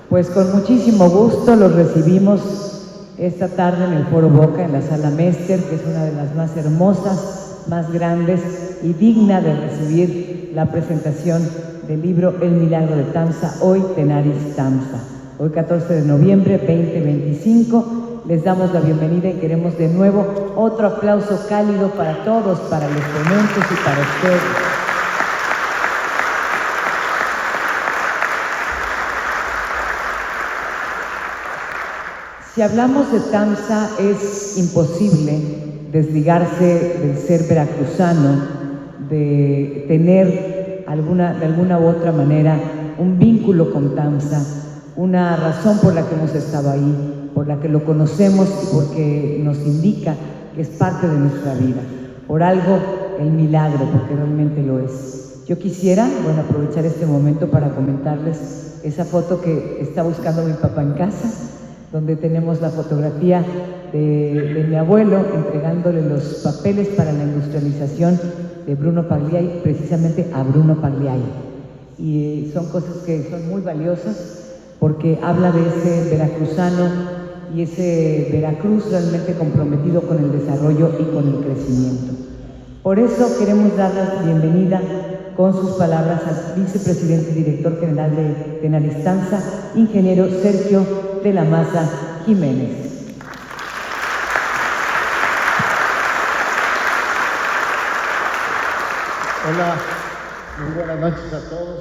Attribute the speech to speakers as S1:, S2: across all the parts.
S1: Pues con muchísimo gusto los recibimos esta tarde en el Foro Boca, en la Sala Mester, que es una de las más hermosas, más grandes y digna de recibir la presentación del libro El Milagro de Tamsa, hoy Tenaris Tamsa. Hoy 14 de noviembre 2025, les damos la bienvenida y queremos de nuevo otro aplauso cálido para todos, para los ponentes y para ustedes. Si hablamos de Tamsa, es imposible desligarse del ser veracruzano, de tener de alguna u otra manera un vínculo con Tamsa, una razón por la que hemos estado ahí, por la que lo conocemos y porque nos indica que es parte de nuestra vida. Por algo, el milagro, porque realmente lo es. Yo quisiera, aprovechar este momento para comentarles esa foto que está buscando mi papá en casa, donde tenemos la fotografía de mi abuelo entregándole los papeles para la industrialización de Bruno Pagliai, precisamente a Bruno Pagliai. Y son cosas que son muy valiosas porque habla de ese veracruzano y ese Veracruz realmente comprometido con el desarrollo y con el crecimiento. Por eso queremos dar la bienvenida con sus palabras al vicepresidente y director general de Tenaris Tamsa, ingeniero Sergio de la Maza Jiménez.
S2: Hola, muy buenas noches a todos.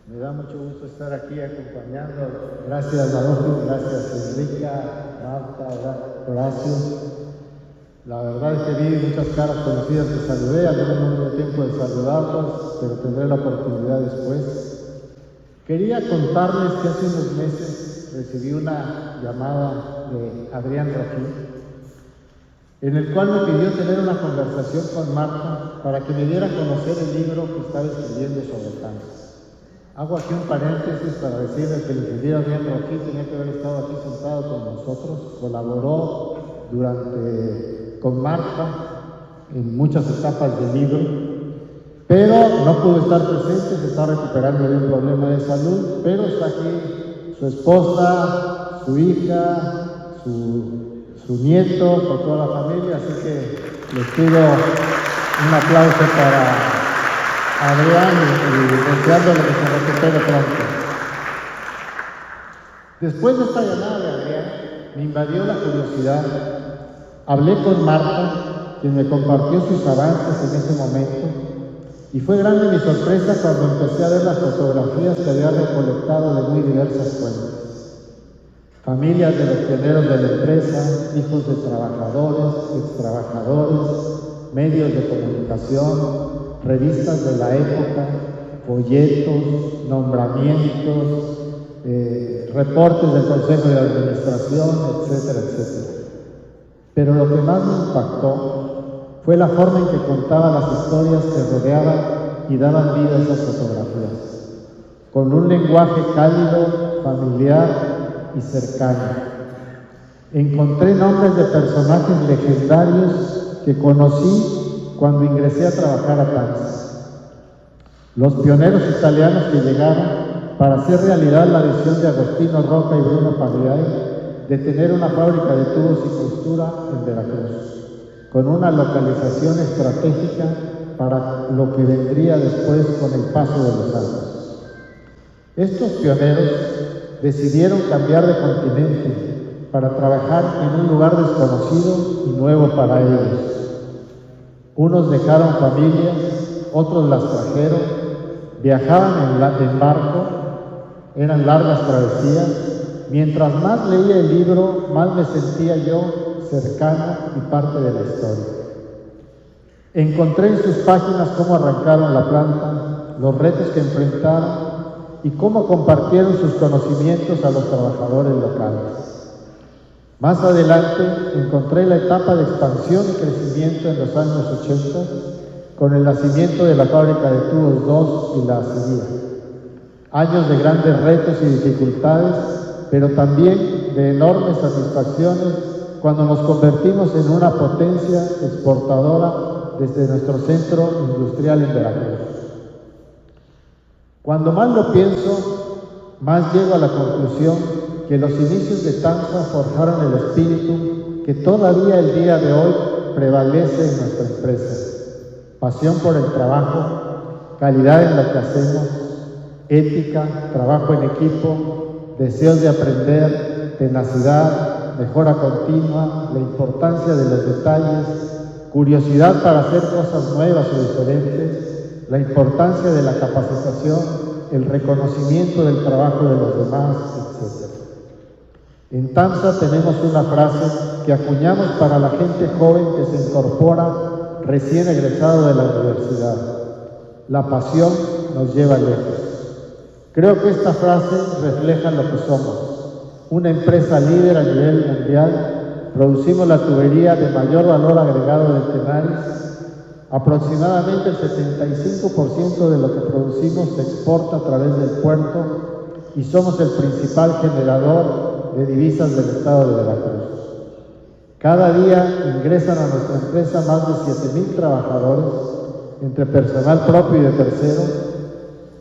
S2: Me da mucho gusto estar aquí acompañando. Gracias, Adolfo, gracias, Enrica, Marta, Horacio. La verdad es que vi muchas caras conocidas que saludé, a mí no me dio tiempo de saludarlos, pero tendré la oportunidad después. Quería contarles que hace unos meses recibí una llamada de Adrián Rafael, en el cual me pidió tener una conversación con Marta para que me diera a conocer el libro que estaba escribiendo sobre Tamsa. Hago aquí un paréntesis para decirles que el ingeniero Adrián Rafael tenía que haber estado aquí sentado con nosotros, colaboró con Marta en muchas etapas del libro, pero no pudo estar presente, se está recuperando de un problema de salud, pero está aquí su esposa, su hija, su nieto, por toda la familia, así que les pido un aplauso para Adrián y deseándole que se recupere pronto. Después de esta llamada de Adrián, me invadió la curiosidad. Hablé con Marta, quien me compartió sus avances en ese momento, y fue grande mi sorpresa cuando empecé a ver las fotografías que había recolectado de muy diversas fuentes. Familias de los pioneros de la empresa, hijos de trabajadores, extrabajadores, medios de comunicación, revistas de la época, folletos, nombramientos, reportes del Consejo de Administración, etcétera, etcétera. Pero lo que más me impactó fue la forma en que contaba las historias que rodeaban y daban vida a esas fotografías, con un lenguaje cálido, familiar y cercano. Encontré nombres de personajes legendarios que conocí cuando ingresé a trabajar a Tamsa. Los pioneros italianos que llegaron para hacer realidad la visión de Agostino Roca y Bruno Pagliai de tener una fábrica de tubos y costura en Veracruz, con una localización estratégica para lo que vendría después con el paso de los años. Estos pioneros decidieron cambiar de continente para trabajar en un lugar desconocido y nuevo para ellos. Unos dejaron familias, otros las trajeron, viajaban en barco, eran largas travesías. Mientras más leía el libro, más me sentía yo cercano y parte de la historia. Encontré en sus páginas cómo arrancaron la planta, los retos que enfrentaron y cómo compartieron sus conocimientos a los trabajadores locales. Más adelante encontré la etapa de expansión y crecimiento en los años 80 con el nacimiento de la fábrica de tubos 2 y la acería. Años de grandes retos y dificultades, pero también de enormes satisfacciones cuando nos convertimos en una potencia exportadora desde nuestro centro industrial en Veracruz. Cuando más lo pienso, más llego a la conclusión que los inicios de TAMSA forjaron el espíritu que todavía el día de hoy prevalece en nuestra empresa. Pasión por el trabajo, calidad en lo que hacemos, ética, trabajo en equipo, deseos de aprender, tenacidad, mejora continua, la importancia de los detalles, curiosidad para hacer cosas nuevas o diferentes, la importancia de la capacitación, el reconocimiento del trabajo de los demás, etc. En TAMSA tenemos una frase que acuñamos para la gente joven que se incorpora recién egresado de la universidad. La pasión nos lleva lejos. Creo que esta frase refleja lo que somos. Una empresa líder a nivel mundial, producimos la tubería de mayor valor agregado de Tenaris. Aproximadamente el 75% de lo que producimos se exporta a través del puerto y somos el principal generador de divisas del estado de Veracruz. Cada día ingresan a nuestra empresa más de 7,000 trabajadores, entre personal propio y de terceros.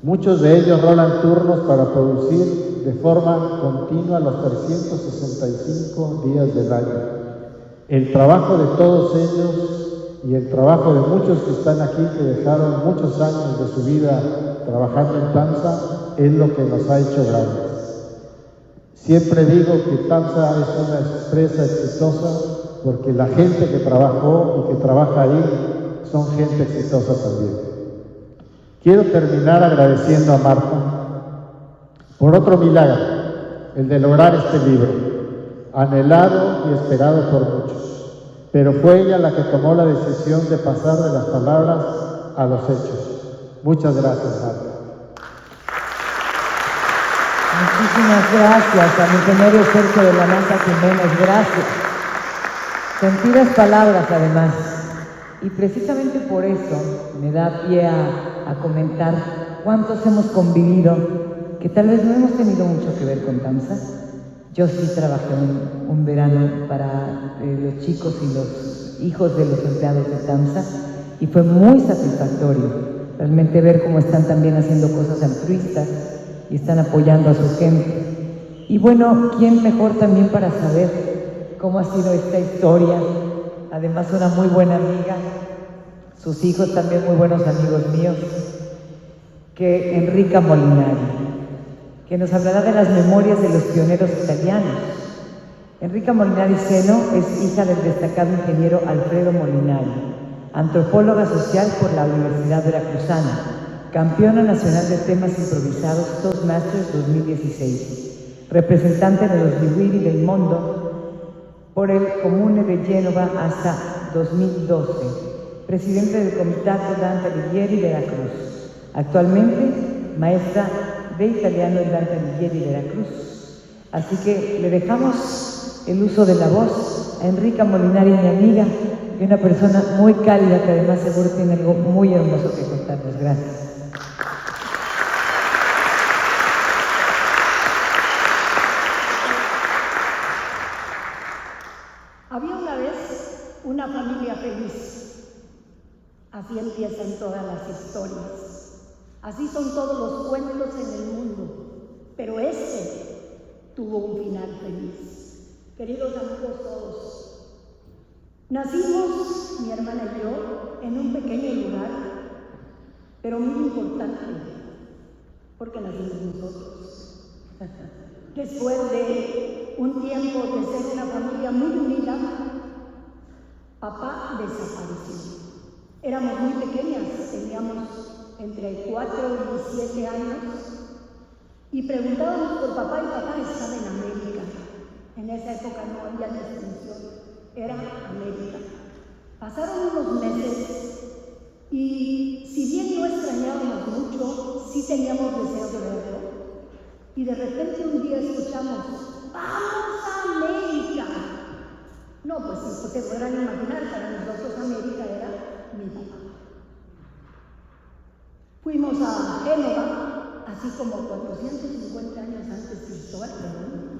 S2: Muchos de ellos rolan turnos para producir de forma continua los 365 días del año. El trabajo de todos ellos y el trabajo de muchos que están aquí, que dejaron muchos años de su vida trabajando en TAMSA, es lo que nos ha hecho grandes. Siempre digo que TAMSA es una empresa exitosa porque la gente que trabajó y que trabaja ahí son gente exitosa también. Quiero terminar agradeciendo a Marta por otro milagro, el de lograr este libro, anhelado y esperado por muchos. Pero fue ella la que tomó la decisión de pasar de las palabras a los hechos. Muchas gracias, Marta.
S1: Muchísimas gracias a mi ingeniero Sergio de la Maza Jiménez, gracias. Sentidas palabras, además. Y precisamente por eso me da pie a comentar cuántos hemos convivido, que tal vez no hemos tenido mucho que ver con TAMSA. Yo sí trabajé un verano para los chicos y los hijos de los empleados de TAMSA y fue muy satisfactorio realmente ver cómo están también haciendo cosas altruistas y están apoyando a su gente. Y bueno, ¿quién mejor también para saber cómo ha sido esta historia? Además, una muy buena amiga, sus hijos también muy buenos amigos míos, que Enrica Molinari, que nos hablará de las memorias de los pioneros italianos. Enrica Molinari Seno es hija del destacado ingeniero Alfredo Molinari, antropóloga social por la Universidad Veracruzana, campeona nacional de temas improvisados Toastmasters 2016, representante de los Liguiri del Mondo por el Comune de Génova hasta 2012, presidente del Comitato Dante Alighieri Veracruz, actualmente maestra de italiano en Dante Alighieri Veracruz. Así que le dejamos el uso de la voz a Enrica Molinari, mi amiga, y una persona muy cálida que además seguro tiene algo muy hermoso que contarnos. Gracias.
S3: Había una vez una familia feliz. Así empiezan todas las historias. Así son todos los cuentos en el mundo. Pero este tuvo un final feliz. Queridos amigos todos, nacimos, mi hermana y yo, en un pequeño lugar, pero muy importante, porque nacimos nosotros. Después de un tiempo de ser una familia muy unida, papá desapareció. Éramos muy pequeñas, teníamos entre 4 y 7 años, y preguntábamos por papá y papá estaba en América. En esa época no había distinción, era América. Pasaron unos meses y si bien no extrañábamos mucho, sí teníamos deseo de verlo. Y de repente un día escuchamos, ¡vamos a América! No, pues si se podrán imaginar, para nosotros América era mi papá. Fuimos a Génova, así como 450 años antes de Cristóbal Colón,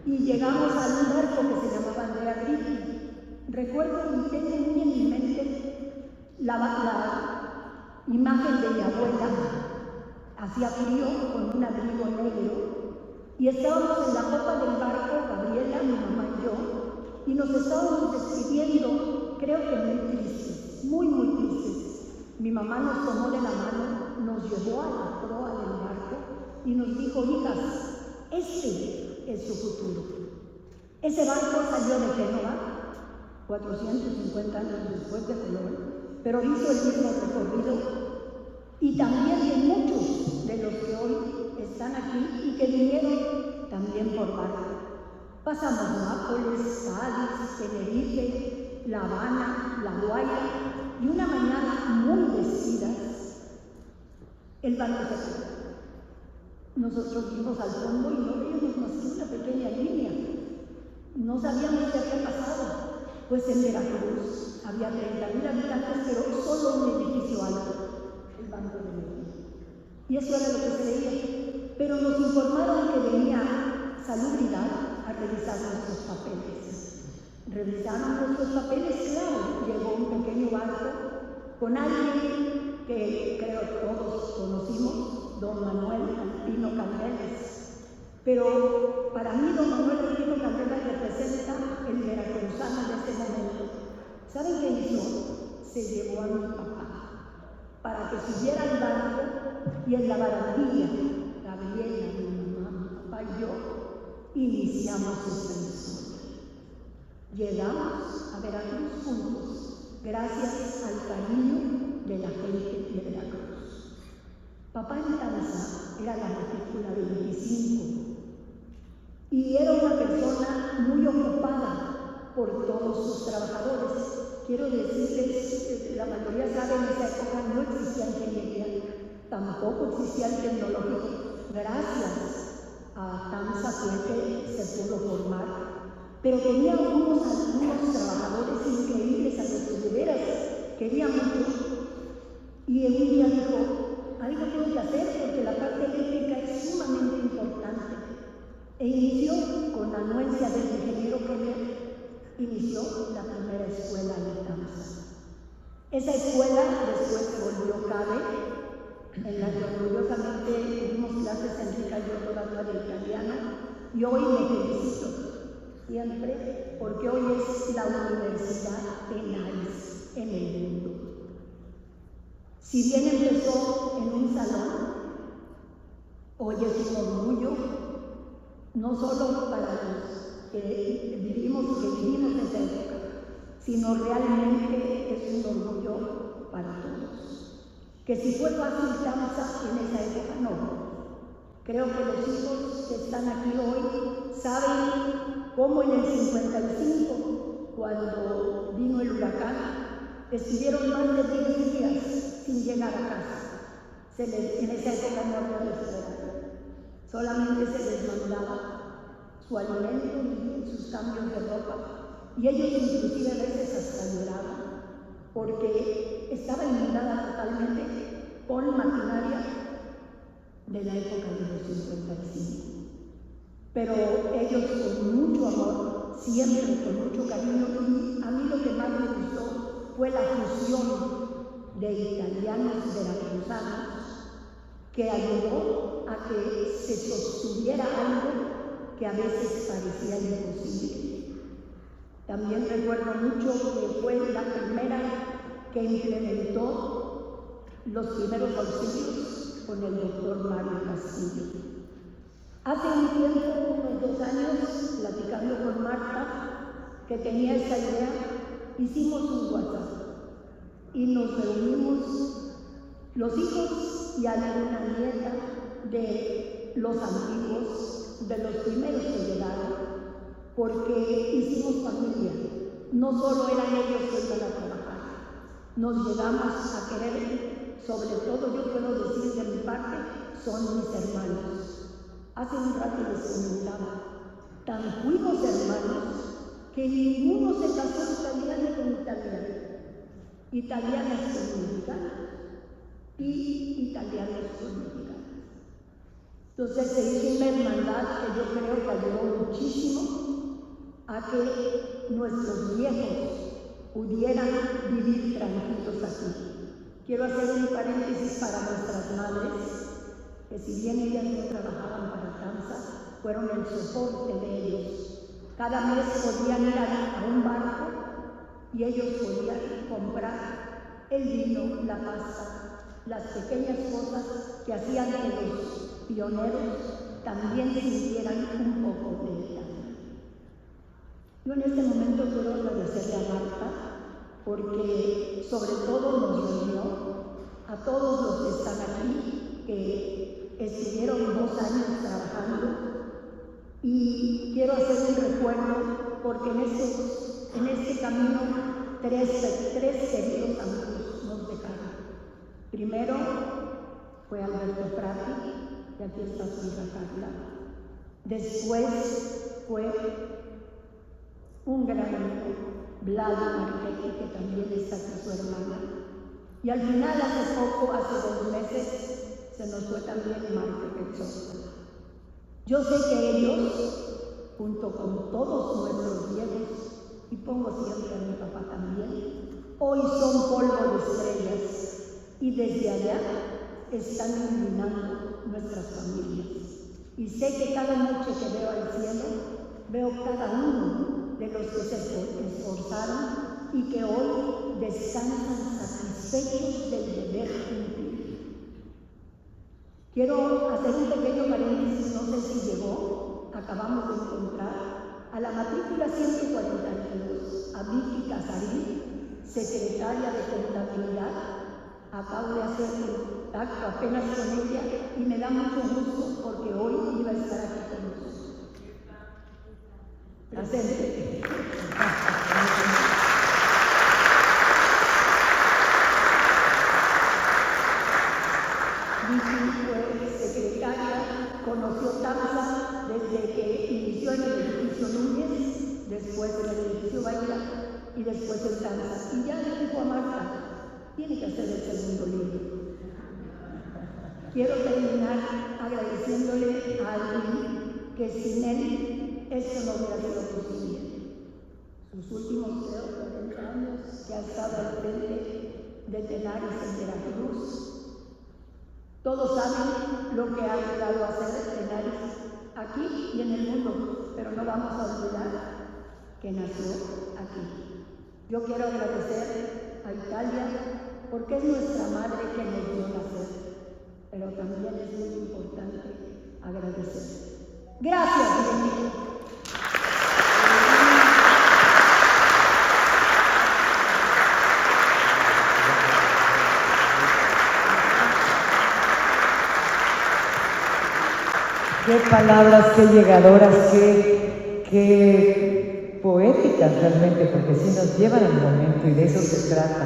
S3: y llegamos a un barco que se llamaba Andrea Gritti. Recuerdo y tengo muy en mi mente la imagen de mi abuela. Hacía frío con un abrigo negro Y estábamos en la popa del barco, Gabriela, mi mamá y yo, y nos estábamos despidiendo, creo que muy tristes, muy, muy tristes. Mi mamá nos tomó de la mano, nos llevó a la proa del barco y nos dijo: hijas, este es su futuro. Ese barco salió de Génova, 450 años después de Colón, pero hizo el mismo recorrido, y también de muchos de los que hoy están aquí y que vinieron también por barco. Pasamos Nápoles, Cádiz, Tenerife, La Habana, La Guaira, y una mañana muy vestidas, el barco se quedó. Nosotros vimos al fondo y no veíamos más que una pequeña línea. No sabíamos qué había pasado. Pues en Veracruz había 30,000 habitantes, pero solo un edificio alto, el Banco de México. Y eso era lo que se veía. Pero nos informaron que venía Salubridad a revisar nuestros papeles. Revisaron nuestros papeles, claro, llegó un pequeño barco con alguien que creo todos conocimos, don Manuel Alpino Calderas. Pero para mí don Manuel Alpino Calderas representa el veracruzano de ese momento. ¿Saben qué hizo? Se llevó a mi papá para que subiera al barco, y en la barandilla, Gabriela, mi mamá, mi papá y yo iniciamos esta historia. Llegamos a Veracruz juntos, gracias al cariño de la gente de Veracruz. Papá en Tanza era la matrícula 25 y era una persona muy ocupada por todos sus trabajadores. Quiero decirles, la mayoría sabe, en esa época no existía ingeniería, tampoco existía el tecnológico. Gracias a Tanza fue que se pudo formar, pero tenía algunos trabajadores increíbles a los que de veras quería mucho. Y un día dijo: algo tengo que hacer porque la parte eléctrica es sumamente importante. E inició, con la anuencia del ingeniero que inició la primera escuela de Tanza. Esa escuela después se volvió CABE, en la que orgullosamente dimos clases Enrica y yo todavía de italiano, y hoy me felicito siempre porque hoy es la universidad penales en el mundo. Si bien empezó en un salón, hoy es un orgullo, no solo para los que vivimos en esa época, sino realmente es un orgullo para todos. Que si fue fácil Tanza en esa época, no. Creo que los hijos que están aquí hoy saben cómo en el 55, cuando vino el huracán, estuvieron más de 10 días sin llegar a casa. En esa época no había restaurante. Solamente se les mandaba su alimento y sus cambios de ropa. Y ellos inclusive a veces hasta lloraban, porque estaba inundada totalmente con maquinaria de la época de los 55. Pero ellos con mucho amor, siempre con mucho cariño, y a mí lo que más me gustó fue la fusión de italianos veracruzanos que ayudó a que se sostuviera algo que a veces parecía imposible. También recuerdo mucho que fue la primera que implementó los primeros auxilios con el doctor Mario Castillo. Hace un tiempo, unos 2 años, platicando con Marta, que tenía esta idea, hicimos un WhatsApp y nos reunimos los hijos y alguna nieta de los antiguos, de los primeros que llegaron, porque hicimos familia. No solo eran ellos que iban a trabajar, nos llegamos a querer, sobre todo yo puedo decir de mi parte, son mis hermanos. Hace un rato les comentaba, tan fuimos hermanos que ninguno se casó italiano con italiano, italianas con mexicanos y italianos con mexicanos. Entonces se hizo una hermandad que yo creo que ayudó muchísimo a que nuestros viejos pudieran vivir tranquilos aquí. Quiero hacer un paréntesis para nuestras madres, que si bien ellas no trabajaban para Tanza, fueron el soporte de ellos. Cada mes podían ir a un barco y ellos podían comprar el vino, la pasta, las pequeñas cosas que hacían que los pioneros también sintieran un poco de ella. Yo en este momento quiero agradecerle a Marta porque sobre todo nos reunió a todos los que están aquí, que estuvieron 2 años trabajando, y quiero hacer un recuerdo porque en este camino tres queridos amigos nos dejaron. Primero fue Alberto Frati, y aquí está su hija Carla. Después fue un gran amigo, Vlado Marquetti, que también está con su hermana. Y al final, hace 2 meses, se nos fue también Marquetti. Yo sé que ellos, junto con todos nuestros viejos, y pongo siempre a mi papá también, hoy son polvo de estrellas y desde allá están iluminando nuestras familias. Y sé que cada noche que veo al cielo, veo cada uno de los que se esforzaron y que hoy descansan satisfechos del deber cumplido. Quiero hacer un pequeño paréntesis, no sé si llegó, acabamos de encontrar a la matrícula 142, a Vicky Casarín, secretaria de Contabilidad. Acabo de hacer contacto apenas con ella y me da mucho gusto porque hoy iba a estar aquí con nosotros. Presente. Vicky fue secretaria, conoció TAMSA desde que inició en el edificio Núñez, después en el edificio Bahía y después en TAMSA. Y ya le dijo a Marta, tiene que hacer el segundo libro. Quiero terminar agradeciéndole a alguien que sin él esto no hubiera sido posible. Sus últimos 40 años que ha estado al frente de Tenaris en Veracruz. Todos saben lo que ha llegado a hacer Tenaris aquí y en el mundo, pero no vamos a olvidar que nació aquí. Yo quiero agradecer a Italia porque es nuestra madre que nos dio nacer, pero también es muy importante agradecer. Gracias, bienvenido.
S1: Qué palabras, qué llegadoras, qué poéticas realmente, porque sí nos llevan al momento y de eso se trata.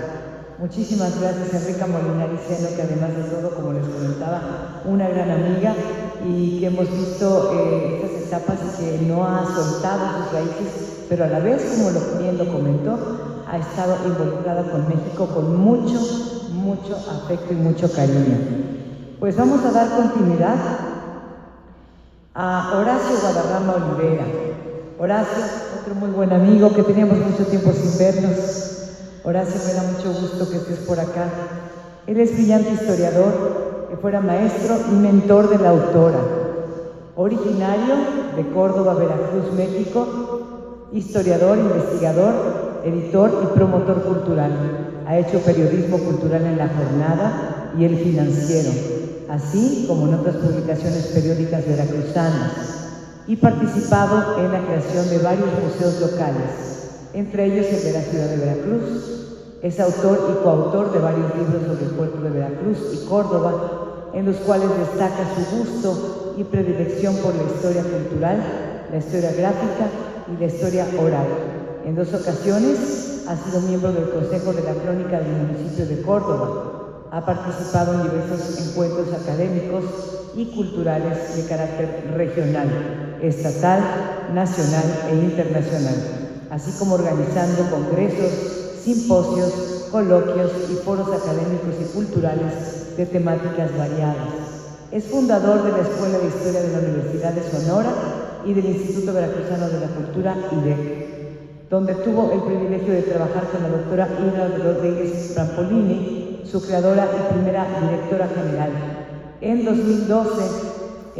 S1: Muchísimas gracias a Enrica Molinari Seno, que además de todo, como les comentaba, una gran amiga y que hemos visto estas etapas y que no ha soltado sus raíces, pero a la vez, como bien lo comentó, ha estado involucrada con México con mucho afecto y mucho cariño. Pues vamos a dar continuidad a Horacio Guadarrama Olivera. Horacio, otro muy buen amigo que teníamos mucho tiempo sin vernos. Horacio, me da mucho gusto que estés por acá. Él es brillante historiador, que fuera maestro y mentor de la autora. Originario de Córdoba, Veracruz, México, historiador, investigador, editor y promotor cultural. Ha hecho periodismo cultural en La Jornada y El Financiero, así como en otras publicaciones periódicas veracruzanas, y participado en la creación de varios museos locales, entre ellos el de la ciudad de Veracruz. Es autor y coautor de varios libros sobre el puerto de Veracruz y Córdoba, en los cuales destaca su gusto y predilección por la historia cultural, la historia gráfica y la historia oral. En 2 ocasiones ha sido miembro del Consejo de la Crónica del municipio de Córdoba. Ha participado en diversos encuentros académicos y culturales de carácter regional, estatal, nacional e internacional, así como organizando congresos, simposios, coloquios y foros académicos y culturales de temáticas variadas. Es fundador de la Escuela de Historia de la Universidad de Sonora y del Instituto Veracruzano de la Cultura, IDEC, donde tuvo el privilegio de trabajar con la doctora Ida Rodríguez Prampolini, su creadora y primera directora general. En 2012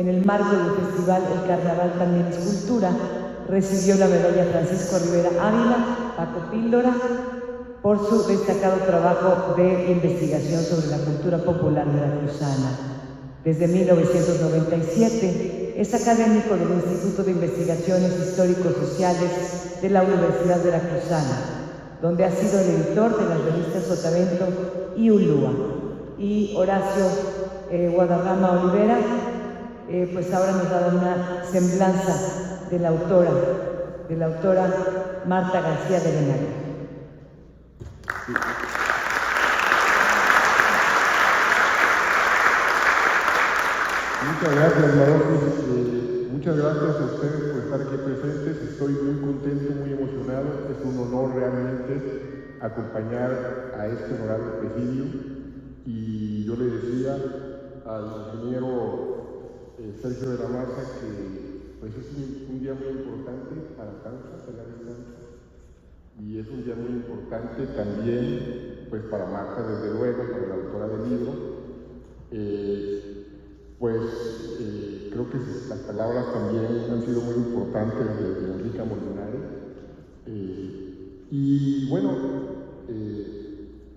S1: En el marco del festival El Carnaval también es cultura, recibió la medalla Francisco Rivera Ávila, Paco Píldora, por su destacado trabajo de investigación sobre la cultura popular veracruzana. Desde 1997 es académico del Instituto de Investigaciones Histórico-Sociales de la Universidad Veracruzana, donde ha sido el editor de las revistas Sotavento y Ulúa. Y Horacio Guadarrama Olivera, pues ahora nos da una semblanza de la autora Marta García de Venario.
S4: Muchas gracias, Maroki. Muchas gracias a ustedes por estar aquí presentes. Estoy muy contento, muy emocionado. Es un honor realmente acompañar a este honorable presidio. Y yo le decía al ingeniero Sergio de la Maza que pues es un día muy importante para Kansas, de la distancia. Y es un día muy importante también pues para Marta, desde luego, para la autora del libro. Creo que las palabras también han sido muy importantes de Enrica Molinari. Y bueno,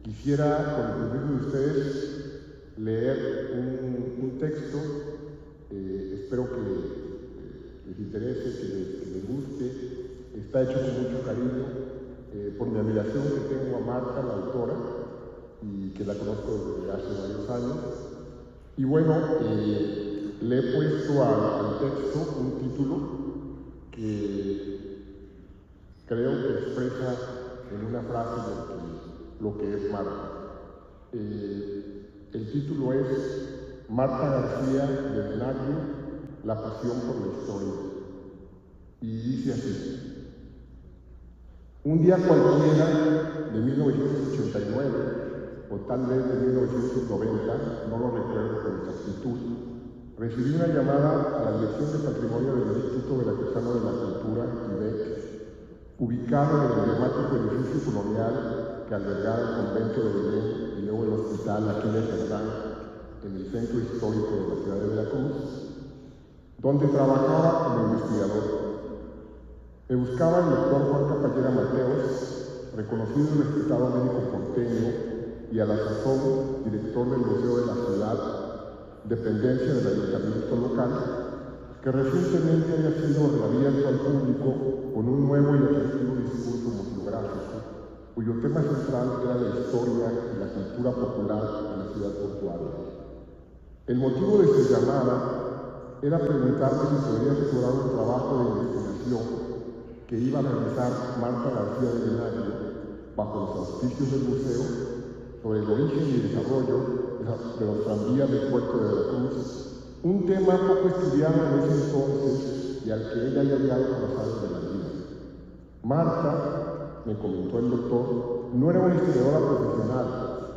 S4: quisiera, con el permiso de ustedes, leer un texto. Espero que les interese, que les guste. Está hecho con mucho cariño, por mi admiración que tengo a Marta, la autora, y que la conozco desde hace varios años. Y bueno, le he puesto al texto un título que creo que expresa en una frase lo que es Marta. El título es Marta García de Venario, la pasión por la historia. Y dice así: un día cualquiera de 1989, o tal vez de 1990, no lo recuerdo con exactitud, recibí una llamada a la Dirección de Patrimonio del Instituto Veracruzano de la Cultura, IBEC, ubicado en el emblemático edificio colonial que albergaba el convento de Belén y luego el hospital Aquiles Cerdán, en el centro histórico de la ciudad de Veracruz, donde trabajaba como investigador. Me buscaba el doctor Juan Capallera Mateos, reconocido y respetado médico porteño y a la sazón director del Museo de la Ciudad, dependencia del ayuntamiento local, que recientemente había sido reabierto al público con un nuevo y atractivo discurso museográfico, cuyo tema central era la historia y la cultura popular de la ciudad portuaria. El motivo de su llamada era preguntarme si podría explorar un trabajo de investigación que iba a realizar Marta García de Venario bajo los auspicios del museo sobre el origen y desarrollo de los tranvías del puerto de Veracruz, un tema poco estudiado en ese entonces y al que ella había llegado con los años de la vida. Marta, me comentó el doctor, no era una historiadora profesional,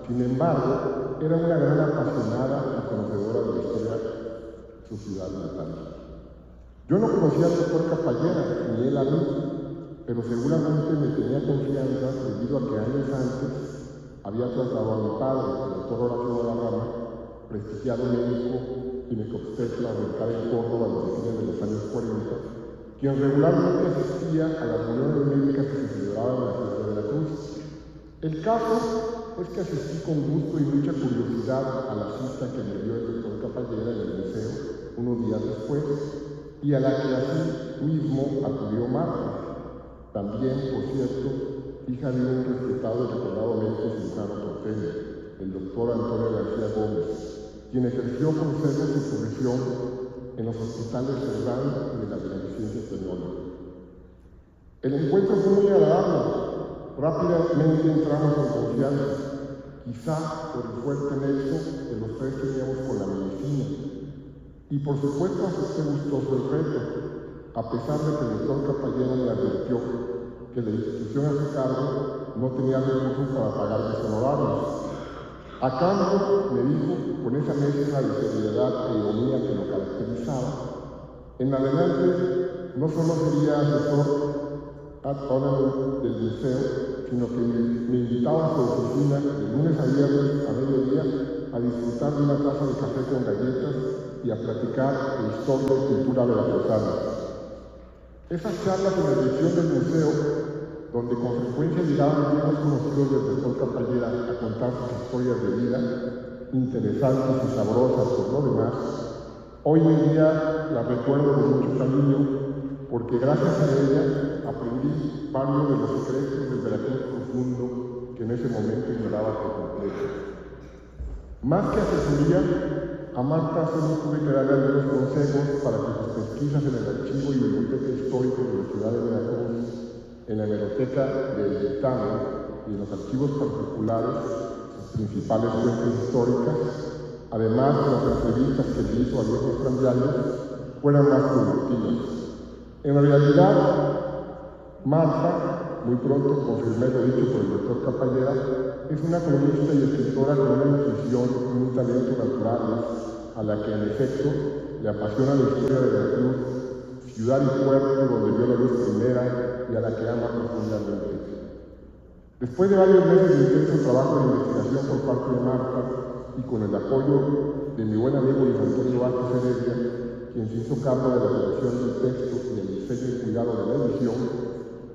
S4: sin embargo, era una gran apasionada y conocedora de la historia de su ciudad natal. Yo no conocía al doctor Capallera, ni él a mí, pero seguramente me tenía confianza debido a que años antes había tratado a mi padre, el doctor Horacio Guadarrama, prestigiado médico ginecobstetra ubicado en Córdoba a fines de los años 40, quien regularmente asistía a las reuniones médicas que se celebraban en la ciudad de Veracruz. El caso es que asistí con gusto y mucha curiosidad a la cita que me dio el doctor Capallera en el museo unos días después, y a la que así mismo acudió Marta, también, por cierto, hija de un respetado y recordado médico cirujano porteño, el doctor Antonio García Gómez, quien ejerció con celo su profesión en los hospitales Cerdán y de la Beneficencia Española. El encuentro fue muy agradable. Rápidamente entramos en confianza, quizá por el fuerte nexo que los tres teníamos con la medicina. Y por supuesto acepté gustoso el reto, a pesar de que el doctor Capallera me advirtió que la institución a su cargo no tenía recursos para pagar mis honorarios. A cambio, me dijo, con esa mezcla de seriedad e ironía que lo caracterizaba, en adelante no solo sería asesor ad honorem del museo, sino que me invitaba a su oficina de lunes a viernes a mediodía a disfrutar de una taza de café con galletas y y a platicar de historia y cultura veracruzana. Esas charlas en la dirección del museo, donde con frecuencia llegaban viejos conocidos del doctor Capallera a contar sus historias de vida, interesantes y sabrosas por lo demás, hoy en día las recuerdo con mucho cariño, porque gracias a ella aprendí varios de los secretos del Veracruz profundo que en ese momento ignoraba por completo. Más que asesoría, a Marta solo tuve que darle algunos consejos para que sus pesquisas en el archivo y biblioteca histórica de la ciudad de Veracruz, en la hemeroteca del dictamen y en los archivos particulares, sus principales fuentes históricas, además de las entrevistas que le hizo a viejos cambiarios, fueran más productivas. En realidad, Marta, muy pronto confirmé lo dicho por el doctor Capallera, es una cronista y escritora con una intuición y un talento naturales, a la que en efecto le apasiona la historia de Veracruz, ciudad y puerto donde vio la luz primera y a la que ama profundamente. Después de varios meses de intenso trabajo de investigación por parte de Marta y con el apoyo de mi buen amigo Luis Antonio Vázquez Heredia, quien se hizo cargo de la redacción del texto y el diseño y cuidado de la edición,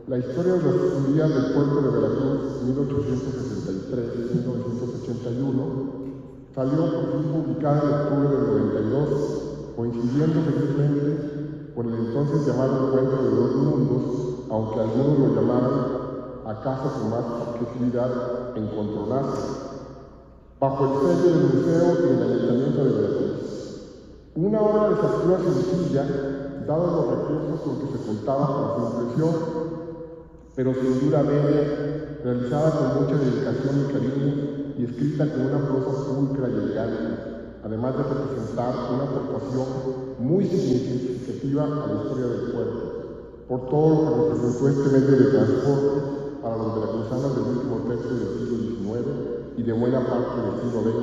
S4: la historia de los días del puerto de Veracruz, 1863-1981, salió por fin publicada en octubre del 92, coincidiendo felizmente con el entonces llamado Encuentro de dos Mundos, aunque algunos lo llamaran, acaso con más objetividad, Encontronazo, bajo el sello del museo y el ayuntamiento de Veracruz. Una obra de factura sencilla, dados los recursos con que se contaba para su impresión, pero sin duda bella, realizada con mucha dedicación y cariño y escrita con una prosa pulcra y elegante, además de representar una aportación muy significativa a la historia del puerto, por todo lo que representó este medio de transporte para los veracruzanos del último tercio del siglo XIX y de buena parte del siglo XX,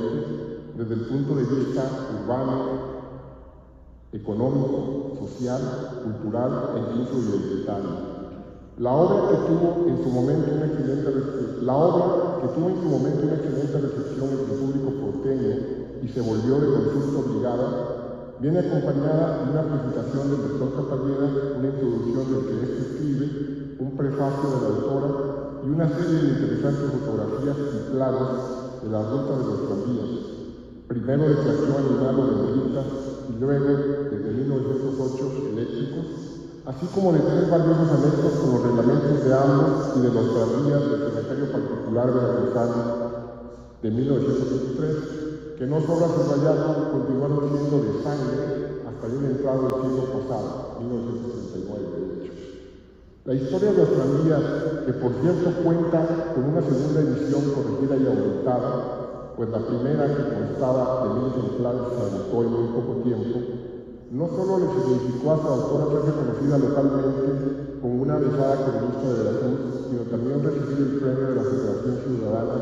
S4: desde el punto de vista urbano, económico, social, cultural e incluso identitario. La obra que tuvo en su momento una excelente recepción entre el público porteño y se volvió de consulta obligada, viene acompañada de una presentación del doctor Capallera, una introducción del que éste escribe, un prefacio de la autora y una serie de interesantes fotografías y planos de la ruta de los tranvías, primero de tracción animal o de bolitas y luego, desde 1908, eléctricos, así como de tres valiosos anexos con los reglamentos de ambos y de los tranvías del Secretario Particular Veracruzano de 1923, que no sobra subrayarlo, continuaron siendo de sangre hasta bien entrado el siglo pasado, 1939 de hecho. La historia de los tranvías, que por cierto cuenta con una segunda edición corregida y aumentada, pues la primera, que constaba de 1000 ejemplares, se agotó en muy poco tiempo, no solo le significó a su autora ser reconocida localmente como una avisada cronista de Veracruz, sino también recibir el premio de la Federación Ciudadana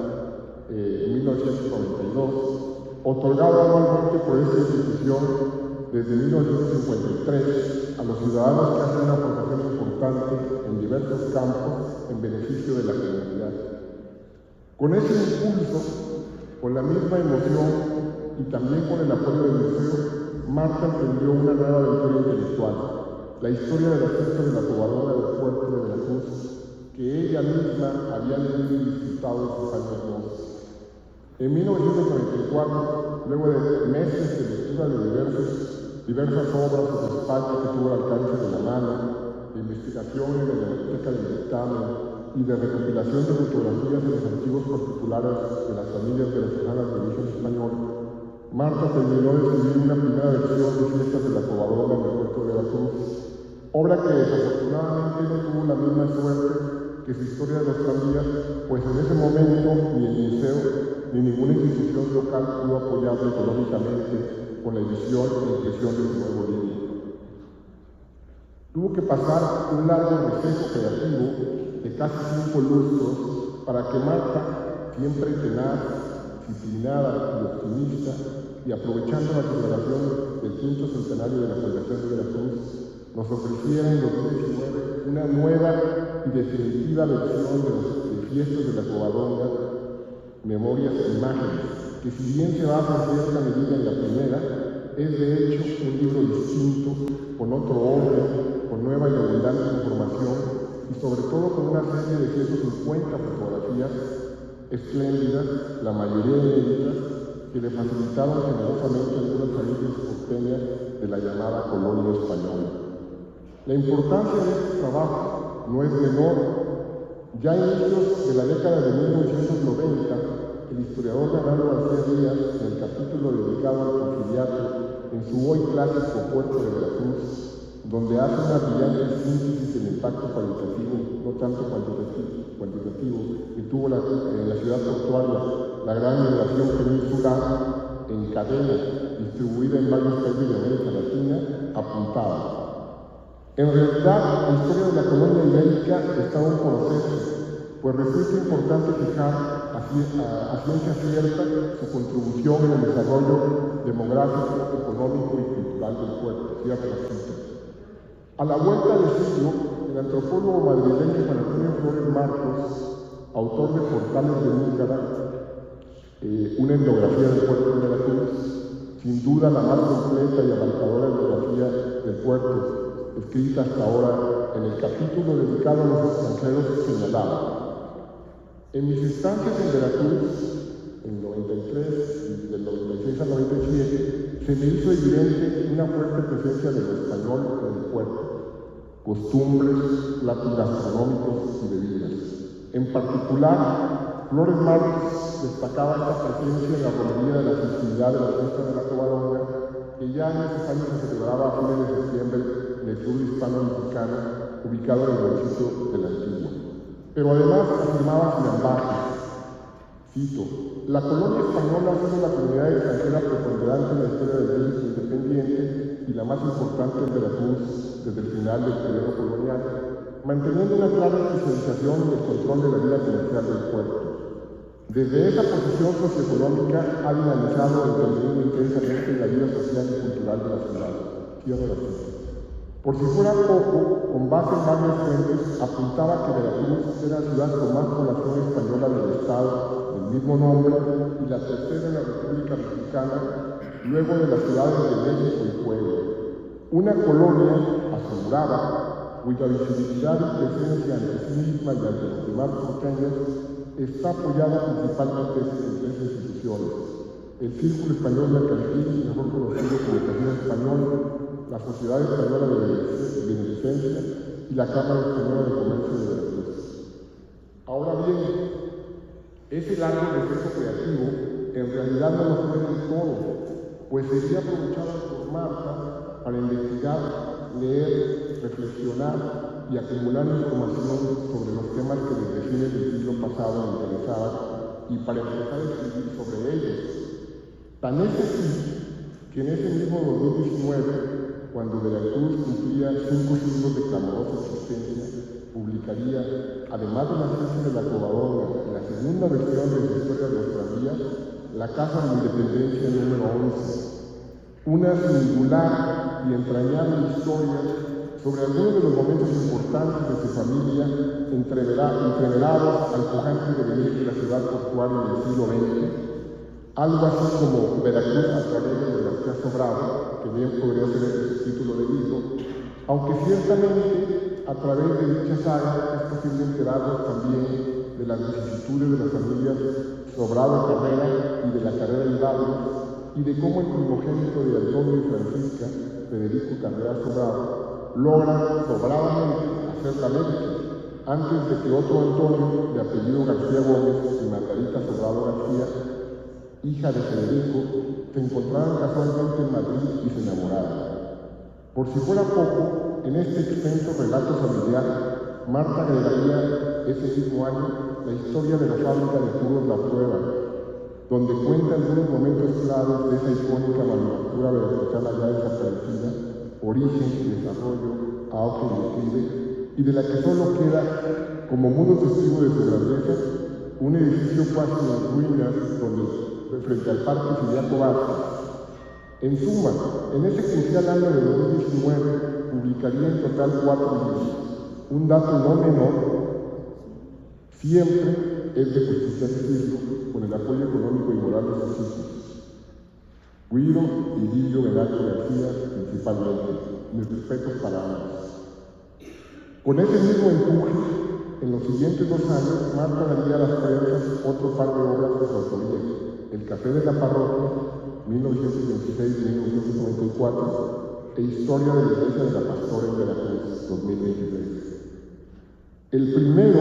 S4: en 1992, otorgado anualmente por esta institución desde 1953 a los ciudadanos que hacen una aportación importante en diversos campos en beneficio de la comunidad. Con ese impulso, con la misma emoción y también con el apoyo del museo, Marta emprendió una nueva aventura intelectual, la historia del ascenso de la cobardona del puerto de Veracruz, que ella misma había leído y disfrutado en sus años mozos. En 1994, luego de meses de lectura de diversas obras sobre España que tuvo al alcance de la mano, de investigaciones de la biblioteca del dictamen y de recopilación de fotografías en los archivos particulares de las familias venezolanas de origen español, Marta terminó de escribir una primera versión de Fiestas de la Cobardona en el puerto de Veracruz, obra que desafortunadamente no tuvo la misma suerte que su historia de los tranvías, pues en ese momento ni el museo ni ninguna institución local pudo apoyarlo económicamente con la edición e impresión de su nuevo libro. Tuvo que pasar un largo receso creativo de casi 5 lustros para que Marta, siempre tenaz, disciplinada y optimista, y aprovechando la celebración del 5º centenario de la fundación de Veracruz, nos ofreciera en 2019 una nueva y definitiva versión de Fiestas de la Cobardona, Memorias e Imágenes, que si bien se basa en cierta medida en la primera, es de hecho un libro distinto, con otro orden, con nueva y abundante información y sobre todo con una serie de 150 fotografías espléndidas, la mayoría inéditas, que le facilitaron generosamente a algunas familias porteñas de la llamada colonia española. La importancia de este trabajo no es menor. Ya a inicios de la década de 1990, el historiador Bernardo García Díaz, en el capítulo dedicado al Porfiriato, en su hoy clásico Puerto de Veracruz, donde hace una brillante síntesis del impacto cualitativo, no tanto cuantitativo, que tuvo en la ciudad portuaria la gran migración peninsular en cadena, distribuida en varios países de América Latina, apuntaba. En realidad, la historia de la colonia ibérica está aún por hacerse, pues resulta importante fijar a ciencia cierta su contribución en el desarrollo demográfico, económico y cultural del puerto. Cierra la cita. A la vuelta del siglo, el antropólogo madrileño Juan Antonio Flores Marcos, autor de Portales de Múncara, una etnografía del puerto de Veracruz, sin duda la más completa y abarcadora etnografía del puerto, escrita hasta ahora en el capítulo dedicado a los extranjeros, señalaba: en mis estancias en Veracruz, en 93 y del 96 al 97, se me hizo evidente una fuerte presencia de lo español en el puerto, costumbres, platos gastronómicos y bebidas. En particular, Flores Marcos destacaba esta presencia en la romería de la festividad de la fiesta de la Covadonga, que ya en esos años se celebraba a fines de septiembre en el sur hispano-mexicano, ubicado en el municipio de la Antigua. Pero además afirmaba sin ambajes, cito: la colonia española ha sido la comunidad extranjera preponderante en la historia del México independiente y la más importante en Veracruz desde el final del periodo colonial, manteniendo una clara especialización en el control de la vida comercial del puerto. Desde esa posición socioeconómica ha dinamizado e intervenido intensamente en la vida social y cultural de la ciudad. Cierro la cita. Por si fuera poco, con base en varias fuentes, apuntaba que Veracruz era la ciudad con más población española del estado, del mismo nombre, y la tercera en la República Mexicana, luego de las ciudades de México y Puebla. Una colonia, aseguraba, cuya visibilidad y presencia ante sí misma y ante los demás porteños está apoyada principalmente en tres instituciones: el Círculo Español Mercantil, mejor conocido como Casino Español, la Sociedad Española de Beneficencia y la Cámara Española de Comercio de Veracruz. Ahora bien, ese largo proceso creativo en realidad no lo fue del todo, pues sería aprovechado por Marta para investigar, leer, reflexionar y acumular información sobre los temas que desde fines del siglo pasado le interesaban y para empezar a escribir sobre ellos. Tan es así que en ese mismo 2019, cuando Veracruz cumplía 5 siglos de clamorosa existencia, publicaría, además de las tesis de la Covadonga y la segunda versión de la historia de los tranvías, la Casa de la Independencia número 11, una singular y entrañable historia sobre algunos de los momentos importantes de su familia, entreverados al pujante devenir de la ciudad portuaria en el siglo XX, algo así como Veracruz a través de García Sobrado, que bien podría ser el título del libro, aunque ciertamente a través de dicha saga es posible enterarnos también de las vicisitudes de las familias Sobrado Carrera y de la Carrera Hidalgo, y de cómo el primogénito de Antonio y Francisca, Federico Carrera Sobrado, logra sobradamente hacer la médica, antes de que otro Antonio, de apellido García Gómez y Margarita Sobrado García, hija de Federico, se encontraran casualmente en Madrid y se enamoraran. Por si fuera poco, en este extenso relato familiar, Marta agregaría ese mismo año la historia de la fábrica de puros La Prueba, donde cuenta algunos momentos claves de esa icónica manufactura veracruzana ya desaparecida, origen y desarrollo, auge y declive, y de la que solo queda, como mudo testigo de su grandeza, un edificio casi en ruinas frente al Parque Siriaco Vázquez. En suma, en ese crucial año de 2019 publicaría en total 4 libros. Un dato no menor, siempre es de justicia decirlo, con el apoyo económico y moral de sus hijos. Guido y Guillo Velasco García principalmente. Mis respetos para ambos. Con ese mismo empuje, en los siguientes 2 años, Marta daría a las prensas otro par de obras de su autoría: El Café de la Parroquia, 1926-1994, e Historia de la Iglesia de la Pastora en Veracruz, 2023. El primero,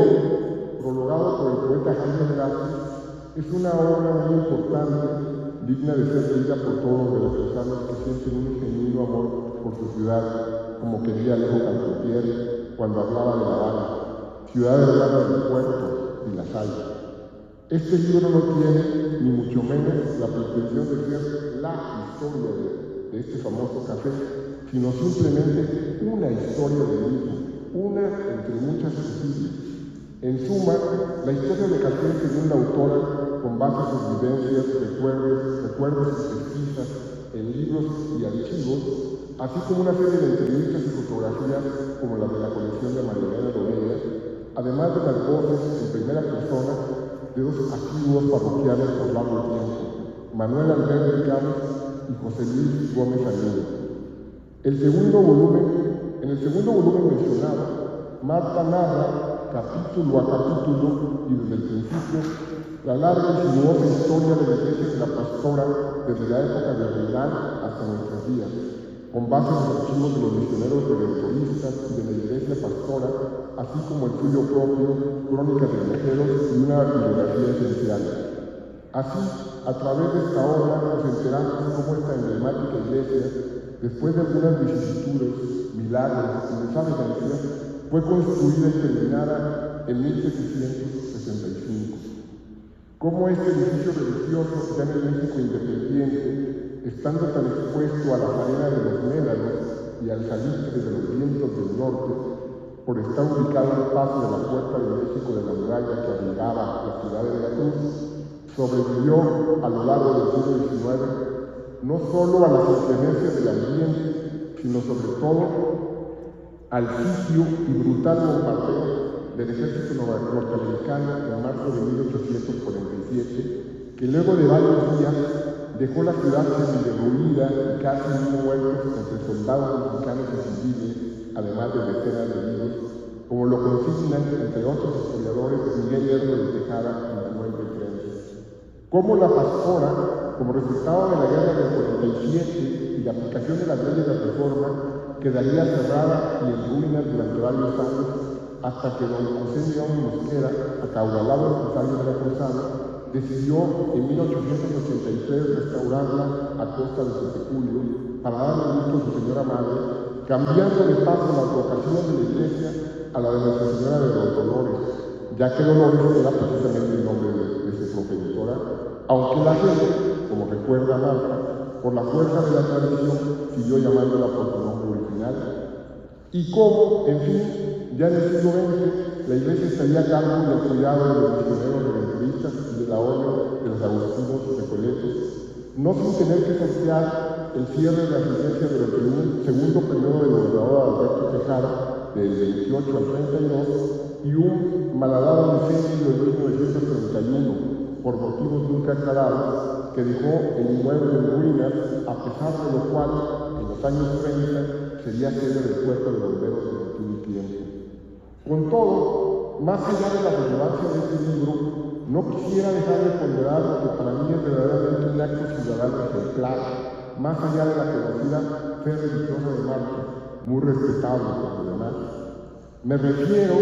S4: prologado por el poeta Jaime Velázquez, es una obra muy importante, digna de ser leída por todos los veracruzanos que sienten un genuino amor por su ciudad, como quería Alejo Cantotier cuando hablaba de La Habana, ciudad hermana del puerto y la sal. Este libro no tiene, ni mucho menos, la pretensión de ser la historia de este famoso café, sino simplemente una historia del mismo, una entre muchas posibles. En suma, la historia de café, según la autora, con base en sus vivencias, recuerdos y pesquisas en libros y archivos, así como una serie de entrevistas y fotografías como la de la colección de Marilena Lobelia, además de las voces en primera persona de 2 asiduos parroquianos por largo tiempo, Manuel Alberto Campos y José Luis Gómez Aguirre. En el segundo volumen mencionado, Marta narra, capítulo a capítulo y desde el principio, la larga y sinuosa historia de la Iglesia de la Pastora desde la época de Reynal hasta nuestros días, con base en los archivos de los misioneros redentoristas y de la Iglesia Pastora, así como el suyo propio, Crónicas de Viajeros y una bibliografía esencial. Así, a través de esta obra nos enteramos cómo esta emblemática iglesia, después de algunas vicisitudes, milagros y desavenencias, fue construida y terminada en 1765. Cómo este edificio religioso, ya en el México independiente, estando tan expuesto a la faena de los médanos y al salitre de los vientos del norte, por estar ubicado al paso de la Puerta de México de la muralla que abrigaba la ciudad de Veracruz, sobrevivió a lo largo del siglo XIX no solo a las inclemencias del ambiente, sino sobre todo al sitio y brutal bombardeo del ejército norteamericano en marzo de 1847, que luego de varios días dejó la ciudad semi-derruida y casi 1.000 muertos entre soldados mexicanos y civiles, además de decenas de heridos, como lo consignan, entre otros historiadores, Miguel Lerdo de Tejada y Manuel Beltrán. Como la Pastora, como resultado de la guerra del 47 y la aplicación de las leyes de reforma, quedaría cerrada y en ruinas durante varios años, hasta que don José León Mosquera, acaudalado empresario veracruzano, decidió en 1883 restaurarla a costa de su peculio para darle gusto a su señora madre, cambiando de paso la advocación de la iglesia a la de Nuestra Señora de los Dolores, ya que Dolores era precisamente el nombre de su progenitora, aunque la gente, como recuerda Marta, por la fuerza de la tradición, siguió llamándola por su nombre original, y como, en fin, ya en el siglo XX, la iglesia estaría a cargo del cuidado de los misioneros redentoristas y de la orden de los agustinos recoletos, no sin tener que sortear el cierre de las iglesias durante un segundo periodo del gobernador Alberto Tejada, del 28 al 32, y un malhadado incendio de 1931, por motivos nunca aclarados, que dejó el inmueble en ruinas, a pesar de lo cual, en los años 30, sería sede del puerto de bomberos durante un tiempo. Con todo, más allá de la relevancia de este libro, no quisiera dejar de ponderar lo que para mí es verdaderamente un acto ciudadano ejemplar, más allá de la conocida fe religiosa de Marta, muy respetable por lo demás. Me refiero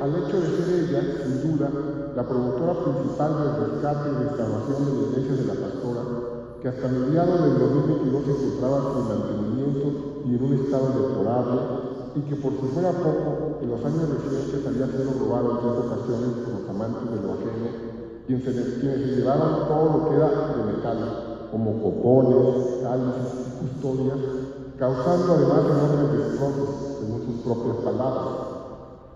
S4: al hecho de ser ella, sin duda, la promotora principal del rescate y restauración de la Iglesia de la Pastora, que hasta mediados del 2022 se encontraba sin mantenimiento y en un estado deplorable, y que por si fuera poco, en los años recientes había sido robado en 3 ocasiones por los amantes de lo ajeno, quienes se llevaron todo lo que era de metal, como copones, cálices y custodias, causando además enormes destrozos, según sus propias palabras.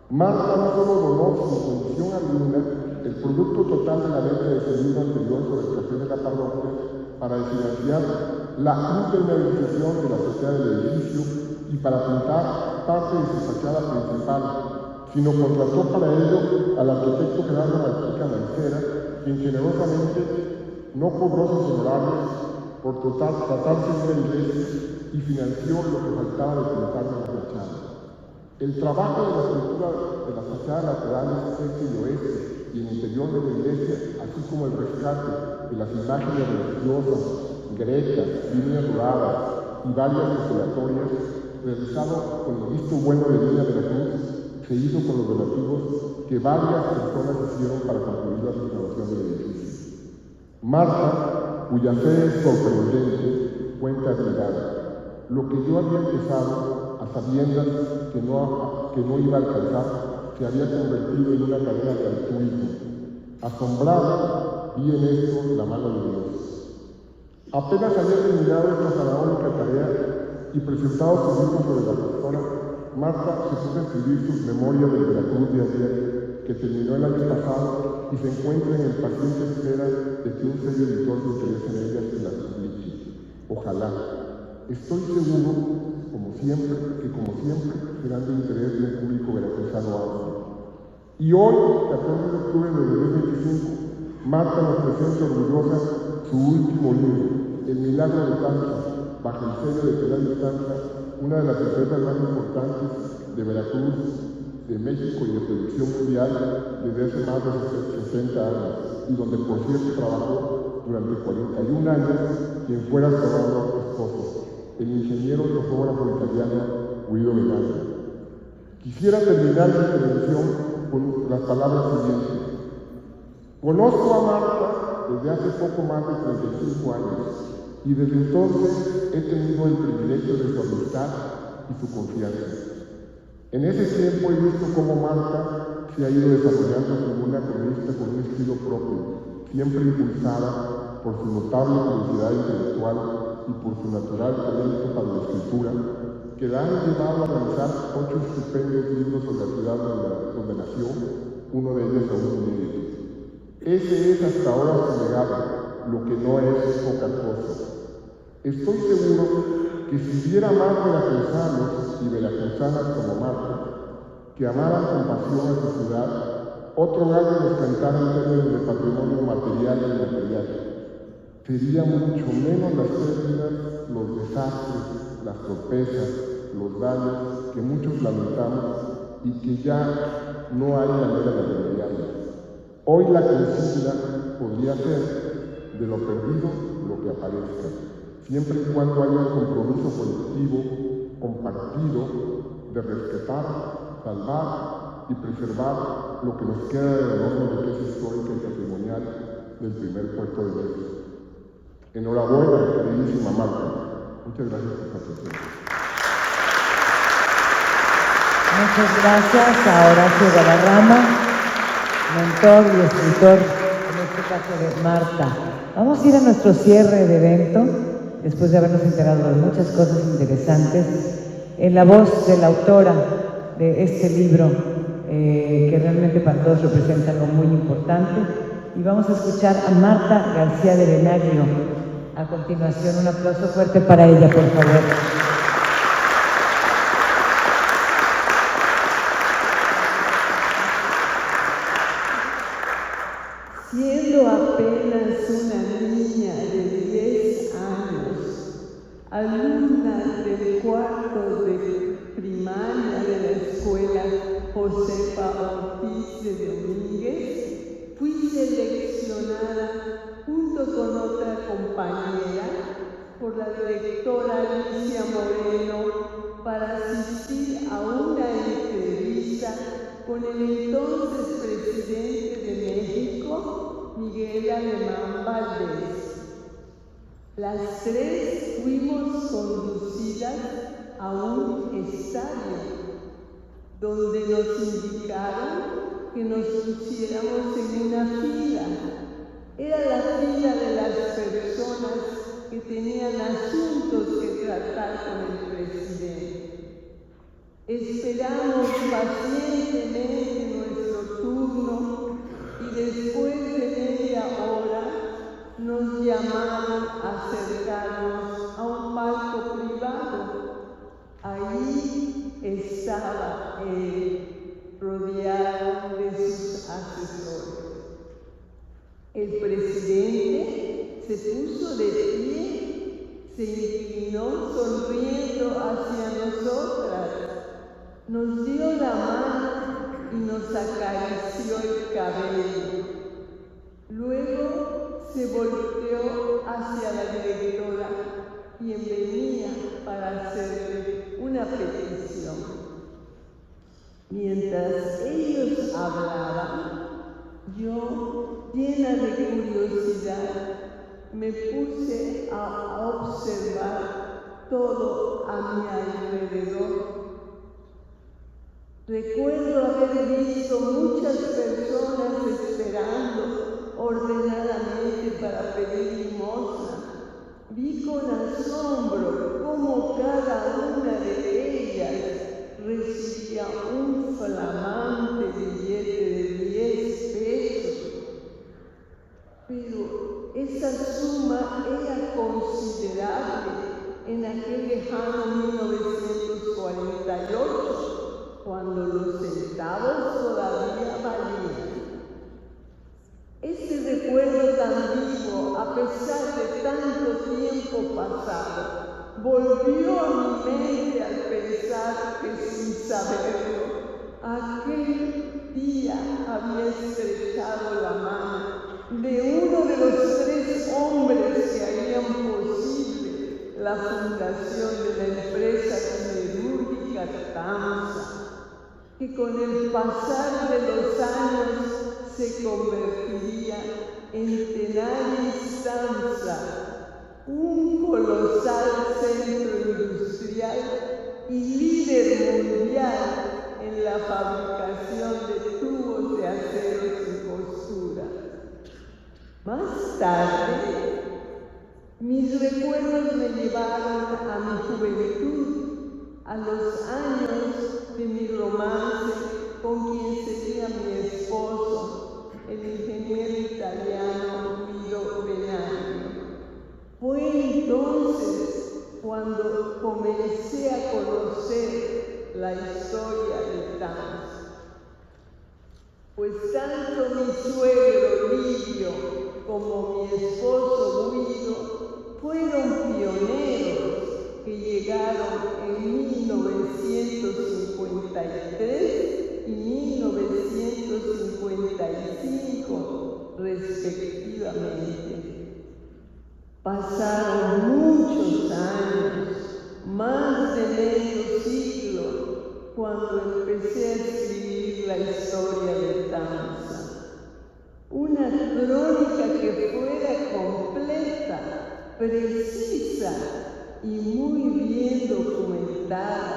S4: Marta no solo donó sin condición alguna el producto total de la venta de ese libro anterior sobre el café de la parroquia para financiar la impermeabilización de la sociedad del edificio y para pintar parte de su fachada principal, sino contrató para ello al arquitecto Gerardo Malpica Mancera, quien generosamente no cobró sus honorarios por tratarse de una iglesia y financió lo que faltaba de pintar de la fachada. El trabajo de la escultura de las fachadas laterales este y oeste y el interior de la iglesia, así como el rescate de las imágenes religiosas, grecas, líneas doradas y varias constelatorias, realizado con el visto bueno de Línea Veracruz, se hizo con los donativos que varias personas hicieron para concluir la restauración del edificio. Marta, cuya fe es sorprendente, cuenta admirada: lo que yo había empezado, a sabiendas que no iba a alcanzar, se había convertido en una cadena de altruismo. Asombrada, vi en esto la mano de Dios. Apenas había terminado esta faraónica tarea y presentado su libro sobre la persona, Marta se puso a escribir sus memorias del Veracruz de ayer, que terminó el año pasado y se encuentra en el paciente espera de que un serio editor se interese en ellas y las publique. Ojalá. Estoy seguro, como siempre, serán de interés de un público veracruzano amplio. Y hoy, 14 de octubre de 2025, Marta nos presenta orgullosa su último libro, El Milagro de Tanza, bajo el sello de Pilar Tanza, una de las empresas más importantes de Veracruz, de México y de producción mundial desde hace más de 60 años, y donde por cierto trabajó durante 41 años quien fuera su esposo, el ingeniero y topógrafo italiano Guido Venanza. Quisiera terminar mi intervención con las palabras siguientes. Conozco a Marta desde hace poco más de 35 años y desde entonces he tenido el privilegio de su amistad y su confianza. En ese tiempo he visto cómo Marta se ha ido desarrollando como una cronista con un estilo propio, siempre impulsada por su notable curiosidad intelectual y por su natural talento para la escritura, que la han llevado a lanzar 8 estupendos libros sobre la ciudad donde nació, uno de ellos aún inédito. Ese es hasta ahora su legado, lo que no es poca cosa. Estoy seguro que si hubiera más veracruzanos y veracruzanas como Marta, que amaran con pasión a su ciudad, otro gallo nos cantara en términos de patrimonio material y inmaterial. Sería mucho menos las pérdidas, los desastres, las torpezas, los daños que muchos lamentamos y que ya no hay manera de remediarlos. Hoy la consigna podría ser: de lo perdido, lo que aparezca, siempre y cuando haya un compromiso colectivo, compartido, de respetar, salvar y preservar lo que nos queda de la enorme riqueza histórica y patrimonial del primer puerto de México. Enhorabuena, queridísima Marta. Muchas gracias por su atención.
S1: Muchas gracias a Horacio Guadarrama, mentor y escritor, en este caso de Marta. Vamos a ir a nuestro cierre de evento, después de habernos enterado de muchas cosas interesantes, en la voz de la autora de este libro, que realmente para todos representa algo muy importante. Y vamos a escuchar a Marta García de Venaglio. A continuación, un aplauso fuerte para ella, por favor.
S5: Siendo apenas una niña de 10 años, alumna del cuarto de primaria de la escuela Josefa Ortiz de Domínguez, fui seleccionada junto con otra compañera por la directora Alicia Moreno para asistir a una entrevista con el entonces presidente de México, Miguel Alemán Valdés. Las tres fuimos conducidas a un estadio, donde nos indicaron que nos pusiéramos en una fila. Era la fila de las personas que tenían asuntos que tratar con el presidente. Esperamos pacientemente nuestro turno y después de media hora nos llamaron a acercarnos a un palco privado. Ahí estaba él, rodeado de sus asesores. El presidente se puso de pie se inclinó sonriendo hacia nosotras, nos dio la mano y nos acarició el cabello. Luego se volteó hacia la directora, quien venía para hacerle una petición. Mientras ellos hablaban, yo, llena de curiosidad, me puse a observar todo a mi alrededor. Recuerdo haber visto muchas personas esperando ordenadamente para pedir limosna. Vi con asombro cómo cada una de ellas recibía un flamante billete de 10 pesos. Pero esa suma era considerable en aquel lejano 1948, cuando los centavos todavía valían. Ese recuerdo tan vivo, a pesar de tanto tiempo pasado, volvió a mi mente al pensar que, sin saberlo, aquel día había estrechado la mano de uno de los 3 hombres que harían posible la fundación de la empresa siderúrgica TAMSA, que con el pasar de los años se convertiría en Tenaris TAMSA, un colosal centro industrial y líder mundial en la fabricación de tubos de acero sin costura. Más tarde, mis recuerdos me llevaron a mi juventud, a los años de mi romance con quien sería mi esposo, el ingeniero italiano Guido Benagno. Fue entonces cuando comencé a conocer la historia de TAMSA. Pues tanto mi suegro Livio como mi esposo Guido fueron pioneros que llegaron en 1953 y 1955 respectivamente. Pasaron muchos años, más de medio siglo, cuando empecé a escribir la historia de TAMSA. Una crónica que fuera completa, precisa y muy bien documentada.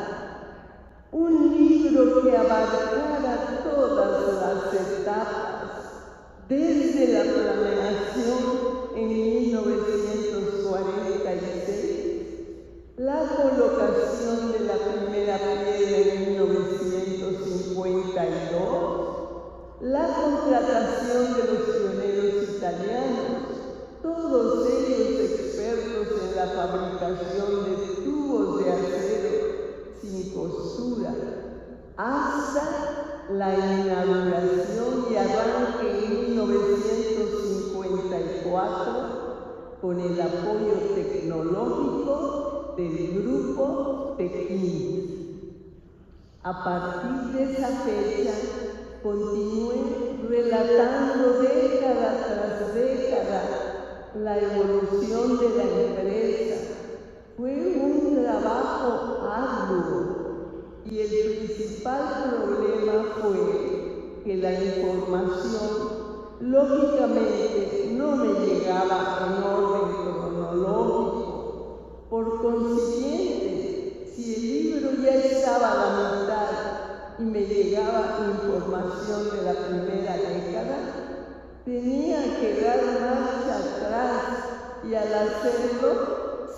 S5: Un libro que abarcara todas las etapas, desde la planeación en 1946, la colocación de la primera piedra en 1952, la contratación de los pioneros italianos, todos ellos expertos en la fabricación de tubos de acero sin costura, hasta la inauguración y arranque en 1954 con el apoyo tecnológico del grupo Technip. A partir de esa fecha, continué relatando década tras década la evolución de la empresa. Fue un trabajo arduo y el principal problema fue que la información lógicamente no me llegaba en orden cronológico. Por consiguiente, si el libro ya estaba a la mitad y me llegaba información de la primera década, tenía que dar marcha atrás y al hacerlo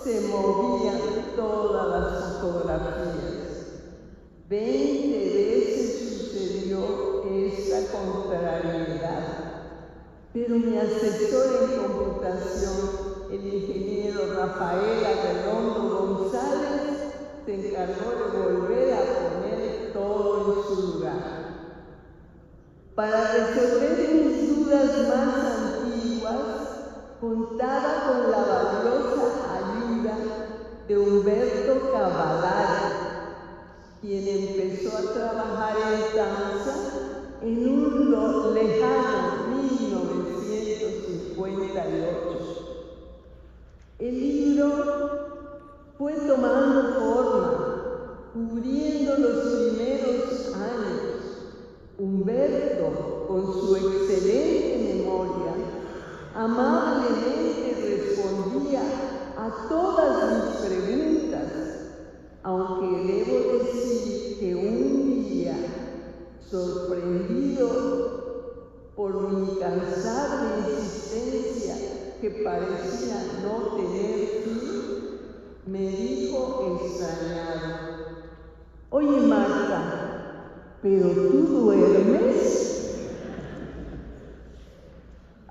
S5: se movían todas las fotografías. 20 veces sucedió esta contrariedad, pero mi asesor en computación, el ingeniero Rafael Arredondo González, se encargó de volver a poner todo en su lugar. Para resolver mis dudas más antiguas, contaba con la valiosa ayuda de Humberto Cavallari, quien empezó a trabajar en danza en un lejano 1958. El libro fue tomando forma, cubriendo los primeros años. Humberto, con su excelente memoria, amablemente respondía a todas mis preguntas, aunque debo decir que un día, sorprendido por mi incansable insistencia que parecía no tener fin, me dijo extrañado: «Oye, Marta, ¿pero tú duermes?».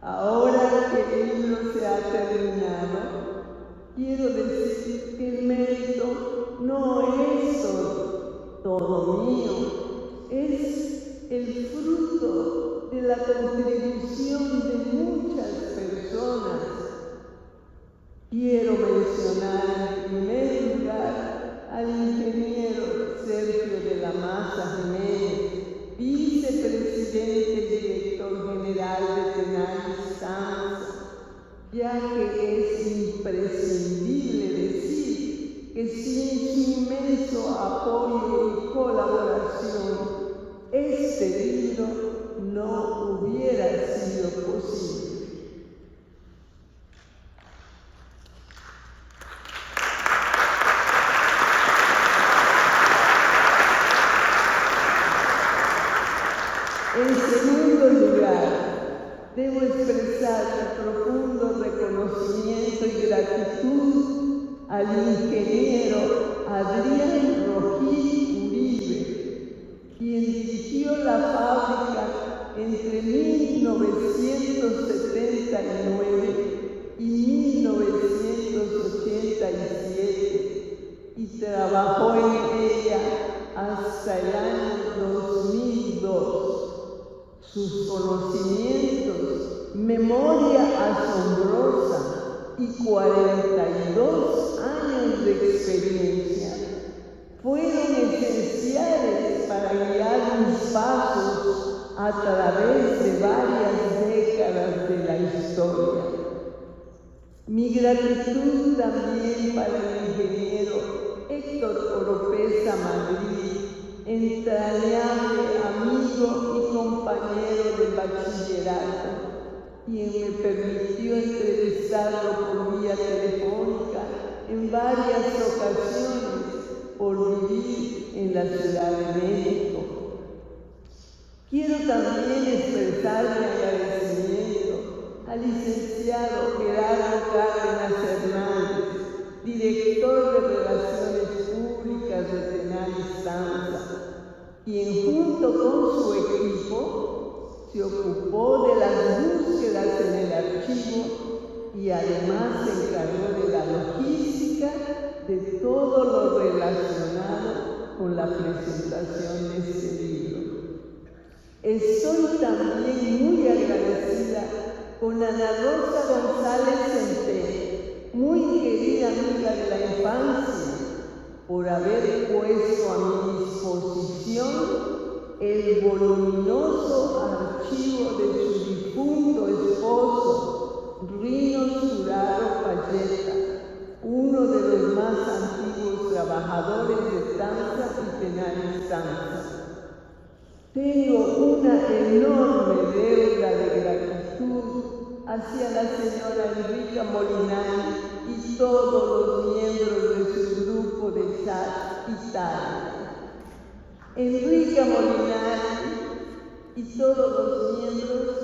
S5: Ahora que el libro se ha terminado, quiero decir que el mérito no es todo mío, es el fruto de la contribución de muchas personas. Quiero mencionar en primer lugar al ingeniero Sergio de la Maza Jiménez, vicepresidente y director general de Tenaris Danza, ya que es imprescindible decir que sin su inmenso apoyo y colaboración, este libro no hubiera sido posible. En segundo lugar, debo expresar mi profundo reconocimiento y gratitud al ingeniero Adrián Rojí Uribe, quien dirigió la fábrica entre 1979 y 1987 y trabajó en ella hasta el año 2002. Sus conocimientos, memoria asombrosa y 42 años de experiencia fueron esenciales para guiar mis pasos a través de varias décadas de la historia. Mi gratitud también para el ingeniero Héctor Oropesa Madrid, entrañable amigo y compañero de bachillerato, quien me permitió entrevistarlo por vía telefónica en varias ocasiones por vivir en la Ciudad de México. Quiero también expresar mi agradecimiento al licenciado Gerardo Cárdenas Hernández, director de Relaciones Públicas de Tenaris Danza, quien junto con su equipo se ocupó de las búsquedas en el archivo y además se encargó de la logística de todo lo relacionado con la presentación de este libro. Estoy también muy agradecida con Ana Rosa González Centeno, muy querida amiga de la infancia, por haber puesto a mi disposición el voluminoso archivo de su difunto esposo, Rino Zuraro Palleta, uno de los más antiguos trabajadores de danza y Tenaris Danza. Tengo una enorme deuda de gratitud hacia la señora Enrica Molinari y todos los miembros de su grupo de chat Italia. Enrica Molinari y todos los miembros,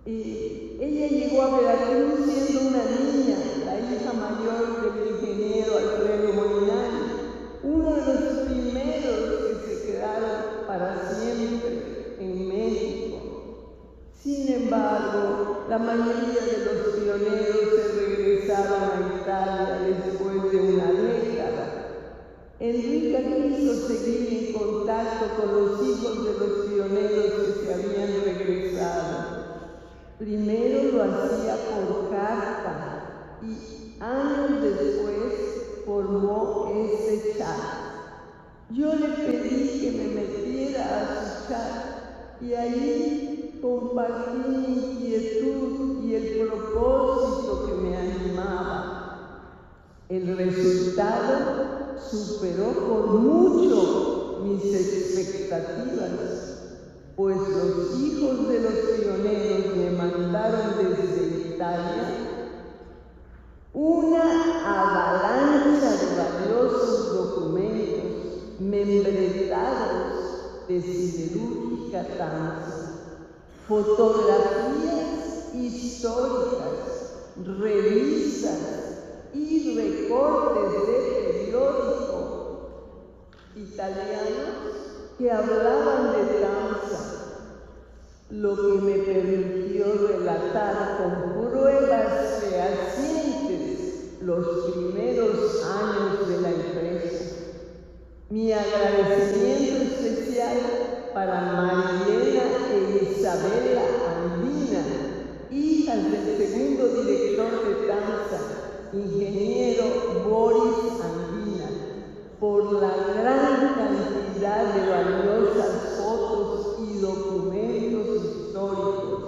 S5: ella llegó a Veracruz siendo una niña, la hija mayor del ingeniero Alfredo Molinari, uno de los primeros que se quedaron para siempre en México. Sin embargo, la mayoría de los pioneros se regresaron a Italia después de una década. Enrica quiso seguir en contacto con los hijos de los pioneros que se habían regresado. Primero lo hacía por carta y años después formó ese chat. Yo le pedí que me metiera a su chat y ahí compartí mi inquietud y el propósito que me animaba. El resultado superó por mucho mis expectativas, pues los hijos de los pioneros me mandaron desde Italia una avalancha de valiosos documentos membretados de siderúrgica tanza, fotografías históricas, revistas y recortes de periódico italianos que hablaban de danza, lo que me permitió relatar con pruebas fehacientes los primeros años de la empresa. Mi agradecimiento especial para Marilena e Isabela Andina, hijas del segundo director de danza, ingeniero Boris Andina, por la gran cantidad de valiosas fotos y documentos históricos.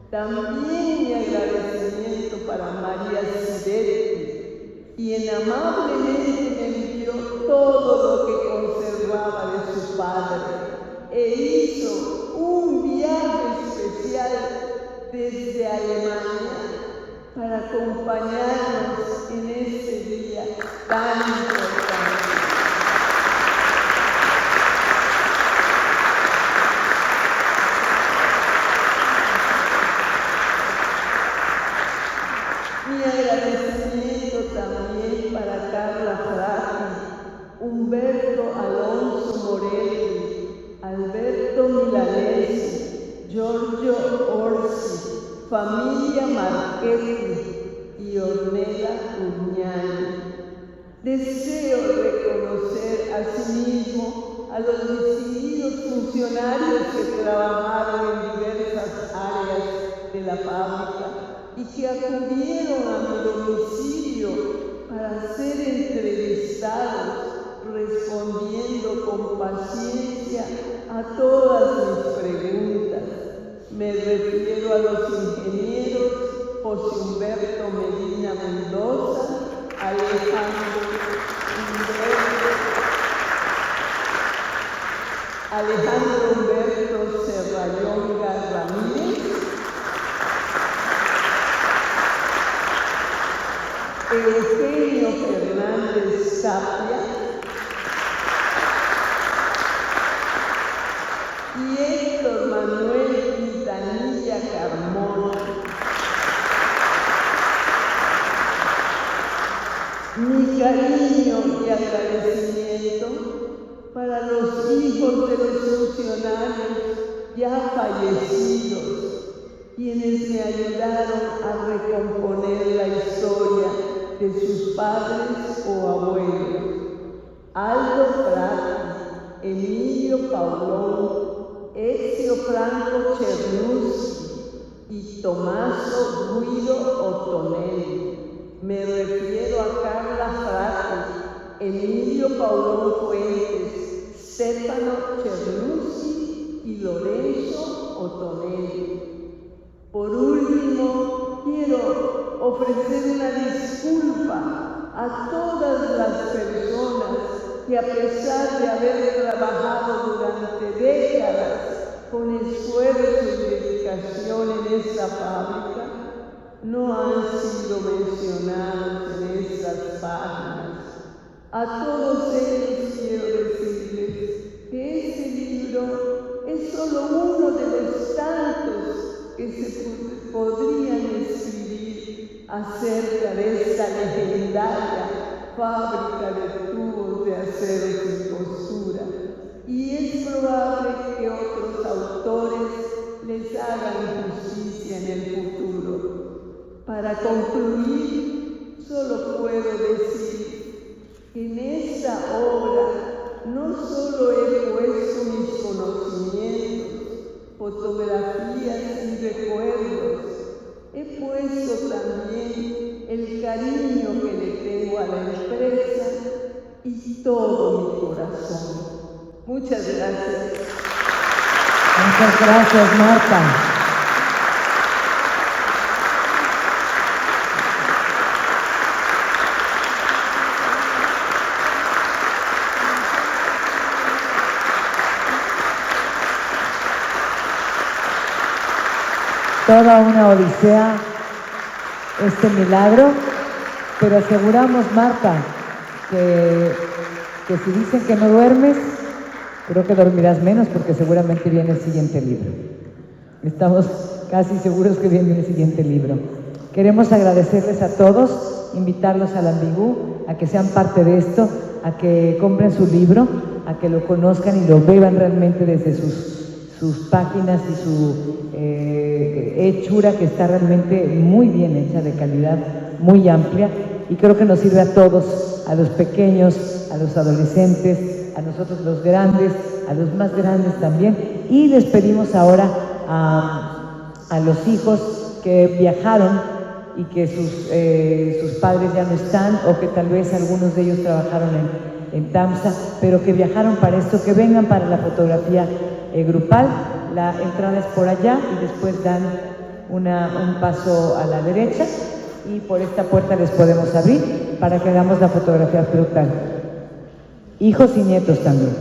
S5: También mi agradecimiento para María Sidetti, quien amablemente me envió todo lo que conservaba de su padre e hizo un viaje especial desde Alemania para acompañarnos en este día tan importante. Mi agradecimiento también para Carla Frati, Humberto Alonso Morelli, Alberto Milanesi, Giorgio Orsi, familia Marchetti y Ornella Ugnani. Deseo reconocer asimismo a los distinguidos funcionarios que trabajaron en diversas áreas de la fábrica y que acudieron a mi domicilio para ser entrevistados, respondiendo con paciencia a todas mis preguntas. Me refiero a los ingenieros José Humberto Medina Mendoza, Alejandro Humberto Serrallonga Ramírez, Eugenio Fernández Tapia y Héctor Manuel Quintanilla Carmona. Mi cariño y agradecimiento para los hijos de los funcionarios ya fallecidos, quienes me ayudaron a recomponer la historia de sus padres o abuelos. Aldo Frati, Emilio Paulón, Ezio Franco Chernuschi y Tommaso Guido Ottonelli. Me refiero a Carla Frati, Emilio Paulón Fuentes, Stefano Chernuschi y Lorenzo Ottonelli. Por último, quiero ofrecer una disculpa a todas las personas que, a pesar de haber trabajado durante décadas con esfuerzo y dedicación en esta fábrica, no han sido mencionados en estas páginas. A todos ellos quiero decirles que este libro es solo uno de los tantos que se podrían escribir acerca de esta legendaria fábrica de tubos de acero sin costura, y es probable que otros autores les hagan justicia en el futuro. Para concluir, solo puedo decir que en esta obra no solo he puesto mis conocimientos, fotografías y recuerdos, he puesto también el cariño que le tengo tiempo a la empresa y todo mi corazón. Muchas gracias.
S1: Muchas gracias, Marta. Toda una odisea este milagro, pero aseguramos, Marta, que si dicen que no duermes, creo que dormirás menos porque seguramente viene el siguiente libro. Estamos casi seguros que viene el siguiente libro. Queremos agradecerles a todos, invitarlos al Ambigú, a que sean parte de esto, a que compren su libro, a que lo conozcan y lo beban realmente desde sus páginas y su hechura, que está realmente muy bien hecha, de calidad muy amplia, y creo que nos sirve a todos, a los pequeños, a los adolescentes, a nosotros los grandes, a los más grandes también. Y les pedimos ahora a los hijos que viajaron y que sus padres ya no están, o que tal vez algunos de ellos trabajaron en TAMSA, pero que viajaron para esto, que vengan para la fotografía grupal. La entrada es por allá y después dan un paso a la derecha y por esta puerta les podemos abrir para que hagamos la fotografía grupal. Hijos y nietos también.